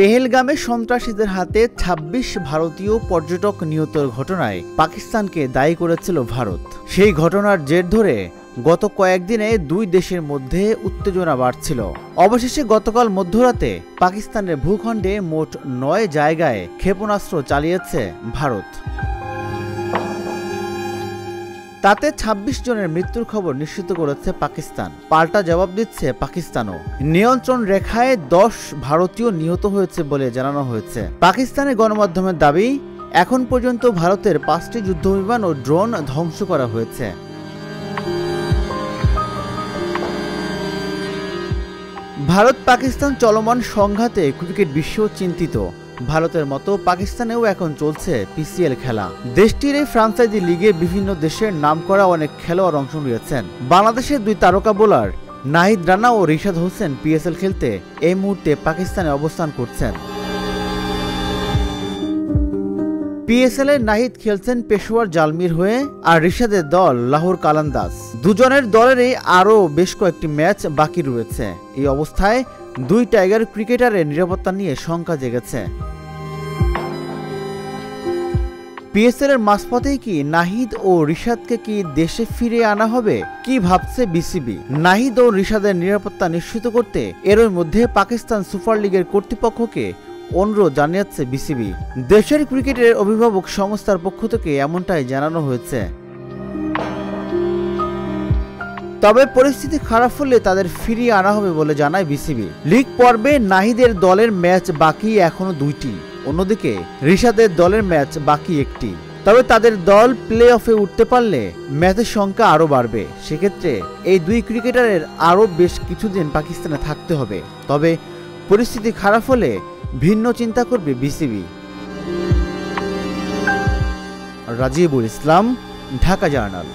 পেহেলগামে সন্ত্রাসীদের হাতে ২৬ ভারতীয় পর্যটক নিহতের ঘটনায় পাকিস্তানকে দায়ী করেছিল ভারত। সেই ঘটনার জের ধরে গত কয়েকদিনে দুই দেশের মধ্যে উত্তেজনা বাড়ছিল। অবশেষে গতকাল মধ্যরাতে পাকিস্তানের ভূখণ্ডে মোট ৯ জায়গায় ক্ষেপণাস্ত্র চালিয়েছে ভারত। তাতে ২৬ জনের মৃত্যুর খবর নিশ্চিত করেছে পাকিস্তান। পাল্টা জবাব দিচ্ছে পাকিস্তানও। নিয়ন্ত্রণ রেখায় ১০ ভারতীয় নিহত হয়েছে বলে জানানো হয়েছে। পাকিস্তানের গণমাধ্যমের দাবি, এখন পর্যন্ত ভারতের ৫টি যুদ্ধবিমান ও ড্রোন ধ্বংস করা হয়েছে। ভারত পাকিস্তান চলমান সংঘাতে ক্রিকেট বিশ্ব চিন্তিত। ভারতের মতো পাকিস্তানেও এখন চলছে পিসিএল খেলা। দেশটির এই ফ্রাঞ্চাইজি লিগে বিভিন্ন দেশের নামকরা অনেক খেলোয়াড় অংশ নিয়েছেন। বাংলাদেশের দুই তারকা বোলার নাহিদ রানা ও রিশাদ হোসেন পিএসএল খেলতে এই মুহূর্তে পাকিস্তানে অবস্থান করছেন। পিএসএল এর নাহিদ খেলছেন পেশোয়ার জালমির হয়ে, আর রিশাদের দল লাহোর কালান্দাজ। দুজনের দলেরই আরও বেশ কয়েকটি ম্যাচ বাকি রয়েছে। এই অবস্থায় দুই টাইগার ক্রিকেটারের নিরাপত্তা নিয়ে শঙ্কা জেগেছে। পিএসএল এর মাঝপথেই কি নাহিদ ও রিশাদকে কি দেশে ফিরিয়ে আনা হবে? কি ভাবছে বিসিবি? নাহিদ ও রিশাদের নিরাপত্তা নিশ্চিত করতে এরই মধ্যে পাকিস্তান সুপার লিগের কর্তৃপক্ষকে অনুরোধ জানিয়েছে বিসিবি। দেশের ক্রিকেটের অভিভাবক সংস্থার পক্ষ থেকে এমনটাই জানানো হয়েছে। তবে পরিস্থিতি খারাপ হলে তাদের ফিরিয়ে আনা হবে বলে জানায় বিসিবি। লিগ পর্বে নাহিদের দলের ম্যাচ বাকি এখনো ২টি, অন্যদিকে রিশাদের দলের ম্যাচ বাকি ১টি। তবে তাদের দল প্লে অফে উঠতে পারলে ম্যাচের সংখ্যা আরও বাড়বে। সেক্ষেত্রে এই দুই ক্রিকেটারের আরও বেশ কিছুদিন পাকিস্তানে থাকতে হবে। তবে পরিস্থিতি খারাপ হলে ভিন্ন চিন্তা করবে বিসিবি। রাজিবুল ইসলাম, ঢাকা জার্নাল।